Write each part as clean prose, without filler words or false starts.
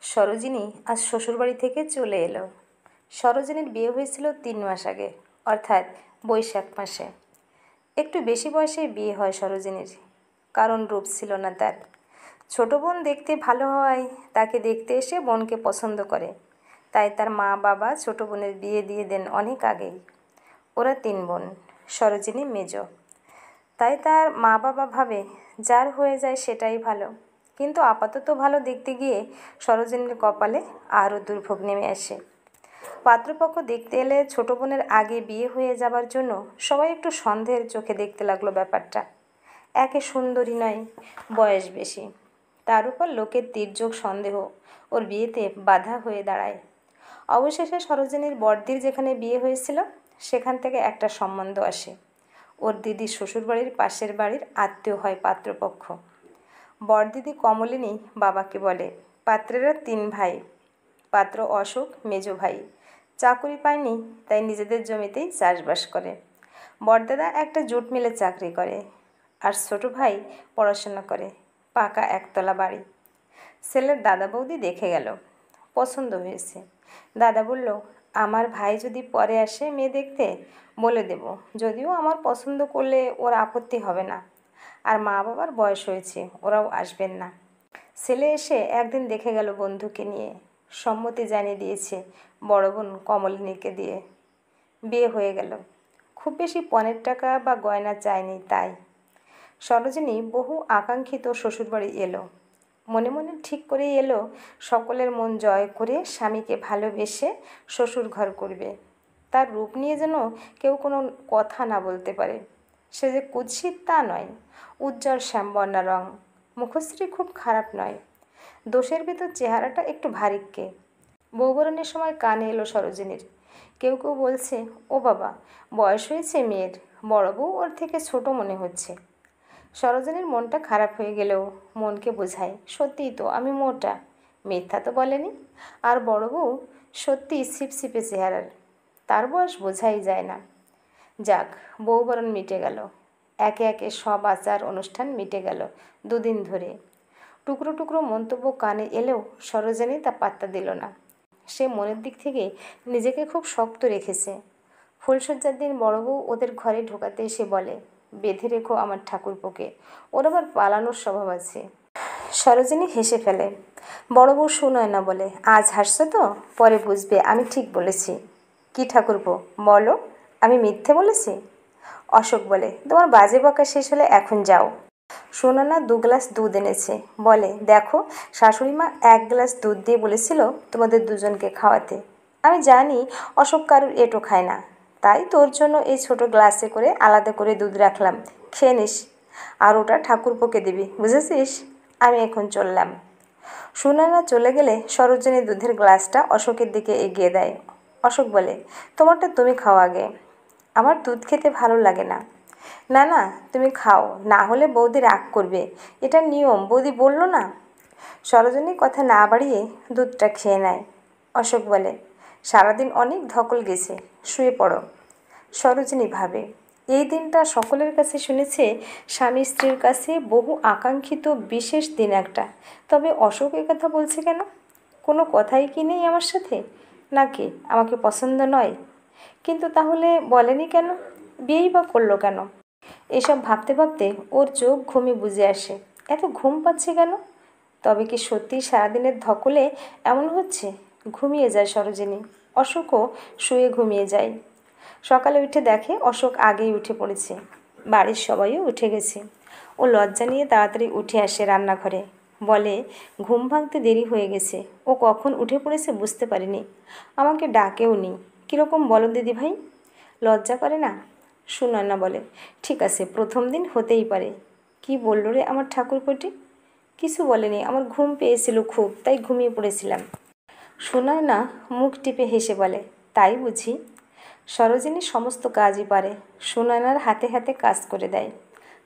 সরোজিনী আজ শ্বশুরবাড়ি থেকে চলে এলো। সরোজিনীর বিয়ে হয়েছিল 3 মাস আগে, অর্থাৎ বৈশাখ মাসে। একটু বেশি বয়সে বিয়ে হয় সরোজিনীর, কারণ রূপ ছিল না তার। ছোট বোন দেখতে ভালো হওয়ায় তাকে দেখতে এসে বোনকে পছন্দ করে, তাই তার মা বাবা ছোট বোনের বিয়ে দিয়ে দেন অনেক আগেই। ওরা 3 বোন, সরোজিনী মেজ। তাই তার মা বাবা ভাবে যার হয়ে যায় সেটাই ভালো। কিন্তু আপাতত ভালো দেখতে গিয়ে সরোজিনীর কপালে আরও দুর্ভোগ নেমে আসে। পাত্রপক্ষ দেখতে এলে ছোট বোনের আগে বিয়ে হয়ে যাবার জন্য সবাই একটু সন্দেহের চোখে দেখতে লাগলো ব্যাপারটা। একে সুন্দরী নয়, বয়স বেশি, তার উপর লোকের তির্যক সন্দেহ ওর বিয়েতে বাধা হয়ে দাঁড়ায়। অবশেষে সরোজিনীর বড়দির যেখানে বিয়ে হয়েছিল সেখান থেকে একটা সম্বন্ধ আসে। ওর দিদির শ্বশুরবাড়ির পাশের বাড়ির আত্মীয় হয় পাত্রপক্ষ। বড়দিদি কমলিনী বাবাকে বলে, পাত্রেরা 3 ভাই। পাত্র অশোক মেজ ভাই, চাকুরি পায়নি, তাই নিজেদের জমিতেই চাষবাস করে। বড়দাদা একটা জুট মিলে চাকরি করে, আর ছোট ভাই পড়াশোনা করে, পাকা একতলা বাড়ি। ছেলের দাদা বৌদি দেখে গেল, পছন্দ হয়েছে। দাদা বলল, আমার ভাই যদি পরে আসে মেয়ে দেখতে বলে দেব, যদিও আমার পছন্দ করলে ওর আপত্তি হবে না। আর মা বাবার বয়স হয়েছে, ওরাও আসবেন না। ছেলে এসে একদিন দেখে গেল বন্ধুকে নিয়ে, সম্মতি জানিয়ে দিয়েছে বড় বোন কমলিনীকে দিয়ে। বিয়ে হয়ে গেল। খুব বেশি পণের টাকা বা গয়না চায়নি তাই। সরোজিনী বহু আকাঙ্ক্ষিত শ্বশুরবাড়ি এলো। মনে মনে ঠিক করেই এলো সকলের মন জয় করে স্বামীকে ভালোবেসে শ্বশুর ঘর করবে। তার রূপ নিয়ে যেন কেউ কোনো কথা না বলতে পারে। সে যে কুৎসিত তা নয়, উজ্জ্বল শ্যামবর্ণা রং, মুখশ্রী খুব খারাপ নয়। দোষের ভিতর চেহারাটা একটু ভারিক্কে। বৌবরণের সময় কানে এলো সরোজিনীর। কেউ কেউ বলছে, ও বাবা, বয়স হয়েছে মেয়ের, বড় বউ ওর থেকে ছোট মনে হচ্ছে। সরোজিনীর মনটা খারাপ হয়ে গেলেও মনকে বোঝায়, সত্যিই তো আমি মোটা, মিথ্যা তো বলেনি। আর বড় বউ সত্যিই ছিপছিপে চেহারার, তার বয়স বোঝাই যায় না। যাক, বৌবরণ মিটে গেল। একে একে সব আচার অনুষ্ঠান মিটে গেল 2 দিন ধরে। টুকরো টুকরো মন্তব্য কানে এলেও সরোজিনী তা পাত্তা দিল না। সে মনের দিক থেকে নিজেকে খুব শক্ত রেখেছে। ফুলশয্যার দিন বড় বউ ওদের ঘরে ঢোকাতে এসে বলে, বেঁধে রেখো আমার ঠাকুরপোকে, ওর আবার পালানোর স্বভাব আছে। সরোজিনী হেসে ফেলে। বড় বউ সুনয়না বলে, আজ হাসছো তো, পরে বুঝবে আমি ঠিক বলেছি। কি ঠাকুরপো বলো, আমি মিথ্যে বলেছি? অশোক বলে, তোমার বাজে বকা শেষ হলে এখন যাও। সুনয়না 2 গ্লাস দুধ এনেছে, বলে, দেখো শাশুড়ি মা 1 গ্লাস দুধ দিয়ে বলেছিল তোমাদের দুজনকে খাওয়াতে। আমি জানি অশোক কারুর এঁটো খায় না, তাই তোর জন্য এই ছোট গ্লাসে করে আলাদা করে দুধ রাখলাম, খেয়ে নিস। আর ওটা ঠাকুরপোকে দিবি, বুঝেছিস? আমি এখন চললাম। সুনয়না চলে গেলে সরোজিনী দুধের গ্লাসটা অশোকের দিকে এগিয়ে দেয়। অশোক বলে, তোমারটা তুমি খাও আগে, আমার দুধ খেতে ভালো লাগে না। না না, তুমি খাও, না হলে বৌদি রাগ করবে, এটা নিয়ম, বৌদি বললো না। সরোজিনী কথা না বাড়িয়ে দুধটা খেয়ে নেয়। অশোক বলে, সারাদিন অনেক ধকল গেছে, শুয়ে পড়ো। সরোজিনী ভাবে, এই দিনটা সকলের কাছে শুনেছে স্বামী স্ত্রীর কাছে বহু আকাঙ্ক্ষিত বিশেষ দিন একটা, তবে অশোক এ কথা বলছে কেন? কোনো কথাই কি নেই আমার সাথে, নাকি আমাকে পছন্দ নয়? কিন্তু তাহলে বলেনি কেন, বিয়েই বা করলো কেন? এসব ভাবতে ভাবতে ওর চোখ ঘুমে বুজে আসে। এত ঘুম পাচ্ছে কেন? তবে কি সত্যি সারাদিনের ধকলে এমন হচ্ছে? ঘুমিয়ে যায় সরোজিনী। অশোকও শুয়ে ঘুমিয়ে যায়। সকালে উঠে দেখে অশোক আগেই উঠে পড়েছে, বাড়ির সবাইও উঠে গেছে। ও লজ্জা নিয়ে তাড়াতাড়ি উঠে আসে রান্নাঘরে, বলে, ঘুম ভাঙতে দেরি হয়ে গেছে, ও কখন উঠে পড়েছে বুঝতে পারিনি, আমাকে ডাকেও নি। কীরকম বলো দিদি ভাই, লজ্জা করে না? সুনয়না বলে, ঠিক আছে, প্রথম দিন হতেই পারে। কি বললো রে আমার ঠাকুরপোটি? কিছু বলেনি, আমার ঘুম পেয়েছিল খুব, তাই ঘুমিয়ে পড়েছিলাম। সুনয়না মুখ টিপে হেসে বলে, তাই বুঝি? সরোজিনী সমস্ত কাজই পারে, সুনয়নার হাতে হাতে কাজ করে দেয়।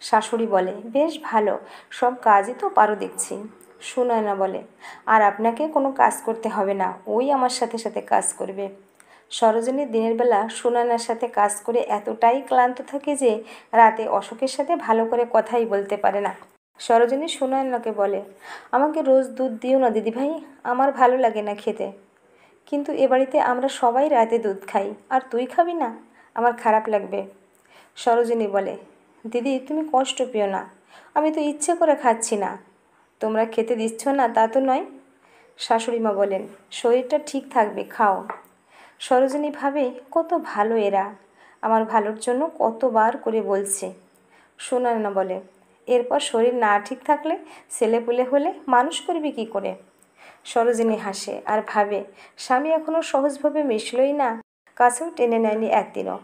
শাশুড়ি বলে, বেশ ভালো, সব কাজই তো পারো দেখছি। সুনয়না বলে, আর আপনাকে কোনো কাজ করতে হবে না, ওই আমার সাথে সাথে কাজ করবে। সরোজিনী দিনের বেলা সুনয়নার সাথে কাজ করে এতটাই ক্লান্ত থাকে যে রাতে অশোকের সাথে ভালো করে কথাই বলতে পারে না। সরোজিনী সুনয়নাকে বলে, আমাকে রোজ দুধ দিও না দিদিভাই, আমার ভালো লাগে না খেতে। কিন্তু এ বাড়িতে আমরা সবাই রাতে দুধ খাই, আর তুই খাবি না? আমার খারাপ লাগবে। সরোজিনী বলে, দিদি তুমি কষ্ট পেও না, আমি তো ইচ্ছে করে খাচ্ছি না। তোমরা খেতে দিচ্ছ না তা তো নয়। শাশুড়িমা বলেন, শরীরটা ঠিক থাকবে, খাও। সরোজিনী ভাবে, কত ভালো এরা, আমার ভালোর জন্য কতবার করে বলছে। সুনয়না বলে, এরপর শরীর না ঠিক থাকলে ছেলেপুলে হলে মানুষ করবি কি করে? সরোজিনী হাসে আর ভাবে, স্বামী এখনও সহজভাবে মিশলই না, কাছেও টেনে নেয়নি একদিনও।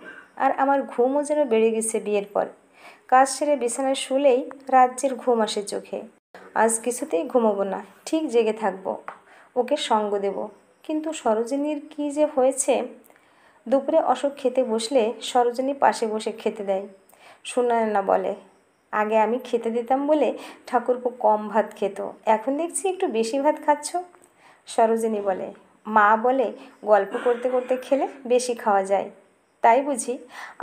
আর আমার ঘুমও যেন বেড়ে গেছে বিয়ের পর। কাজ সেরে বিছানায় শুলেই রাজ্যের ঘুম আসে চোখে। আজ কিছুতেই ঘুমোবো না, ঠিক জেগে থাকবো, ওকে সঙ্গ দেব। কিন্তু সরোজিনীর কী যে হয়েছে। দুপুরে অশোক খেতে বসলে সরোজিনী পাশে বসে খেতে দেয়। সুনয়না বলে, আগে আমি খেতে দিতাম বলে ঠাকুরপো কম ভাত খেত, এখন দেখছি একটু বেশি ভাত খাচ্ছ। সরোজিনী বলে, মা বলে গল্প করতে করতে খেলে বেশি খাওয়া যায়, তাই বুঝি?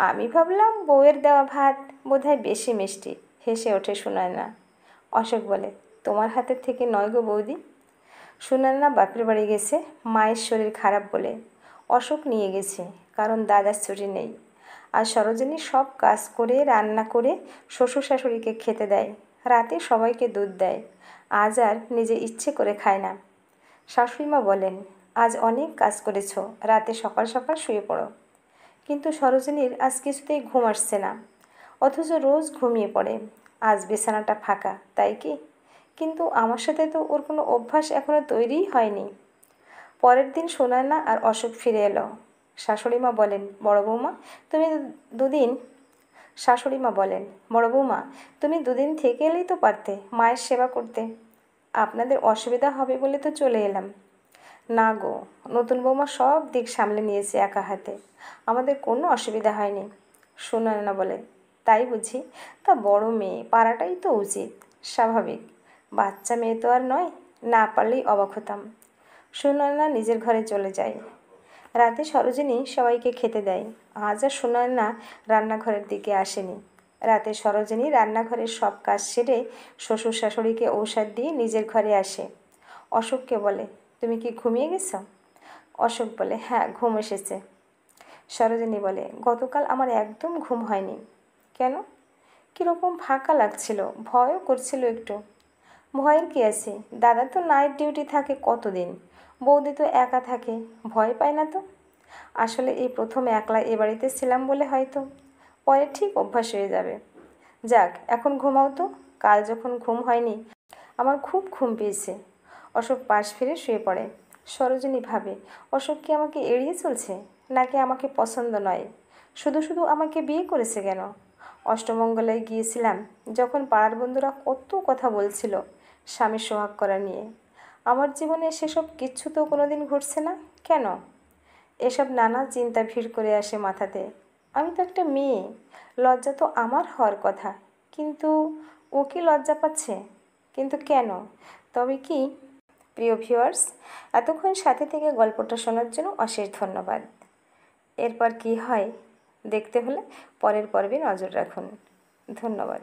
আমি ভাবলাম বউয়ের দেওয়া ভাত বোধহয় বেশি মিষ্টি। হেসে ওঠে সুনয়না। অশোক বলে, তোমার হাতের থেকে নয় গো বৌদি। সুনয়না বাপের বাড়ি গেছে মায়ের শরীর খারাপ বলে। অশোক নিয়ে গেছে, কারণ দাদার ছুটি নেই। আর সরোজিনী সব কাজ করে রান্না করে শ্বশুর শাশুড়িকে খেতে দেয়, রাতে সবাইকে দুধ দেয়। আজ আর নিজে ইচ্ছে করে খায় না। শাশুড়িমা বলেন, আজ অনেক কাজ করেছ, রাতে সকাল সকাল শুয়ে পড়ো। কিন্তু সরোজিনীর আজ কিছুতেই ঘুম আসছে না, অথচ রোজ ঘুমিয়ে পড়ে। আজ বিছানাটা ফাঁকা, তাই কি? কিন্তু আমার সাথে তো ওর কোনো অভ্যাস এখনও তৈরিই হয়নি। পরের দিন সুনয়না আর অশোক ফিরে এলো। শাশুড়িমা বলেন, বড় বৌমা তুমি দুদিন শাশুড়িমা বলেন, বড় বৌমা তুমি দুদিন থেকে এলেই তো পারতে মায়ের সেবা করতে। আপনাদের অসুবিধা হবে বলে তো চলে এলাম। না গো, নতুন বৌমা সব দিক সামলে নিয়েছে একা হাতে, আমাদের কোনো অসুবিধা হয়নি। সুনয়না বলে, তাই বুঝি? তা বড় মেয়ে পারাটাই তো উচিত, স্বাভাবিক। বাচ্চা মেয়ে তো আর নয়, না পারলেই অবাক হতাম। সুনয়না নিজের ঘরে চলে যায়। রাতে সরোজিনী সবাইকে খেতে দেয়। আজ আর সুনয়না রান্নাঘরের দিকে আসেনি। রাতে সরোজিনী রান্নাঘরের সব কাজ সেরে শ্বশুর শাশুড়িকে ঔষধ দিয়ে নিজের ঘরে আসে। অশোককে বলে, তুমি কি ঘুমিয়ে গেছো? অশোক বলে, হ্যাঁ ঘুম এসেছে। সরোজিনী বলে, গতকাল আমার একদম ঘুম হয়নি। কেন? কীরকম ফাঁকা লাগছিল, ভয়ও করছিল একটু। ভয়ের কী আছে, দাদা তো নাইট ডিউটি থাকে কতদিন, বৌদি তো একা থাকে, ভয় পায় না তো। আসলে এই প্রথম একলা এ বাড়িতে ছিলাম বলে হয়তো, পরে ঠিক অভ্যাস হয়ে যাবে। যাক, এখন ঘুমাও তো, কাল যখন ঘুম হয়নি আমার খুব ঘুম পেয়েছে। অশোক পাশ ফিরে শুয়ে পড়ে। সরোজিনী ভাবে, অশোক কি আমাকে এড়িয়ে চলছে, নাকি আমাকে পছন্দ নয়? শুধু শুধু আমাকে বিয়ে করেছে কেন? অষ্টমঙ্গলায় গিয়েছিলাম যখন পাড়ার বন্ধুরা কত কথা বলছিল স্বামীর সোহাগ করা নিয়ে, আমার জীবনে সেসব কিচ্ছু তো কোনোদিন ঘটছে না কেন? এসব নানা চিন্তা ভিড় করে আসে মাথাতে। আমি তো একটা মেয়ে, লজ্জা তো আমার হওয়ার কথা, কিন্তু ও কি লজ্জা পাচ্ছে? কিন্তু কেন? তবে কি? প্রিয় ভিউয়ার্স, এতক্ষণ সাথে থেকে গল্পটা শোনার জন্য অশেষ ধন্যবাদ। এরপর কি হয় দেখতে হলে পরের পর্বে নজর রাখুন। ধন্যবাদ।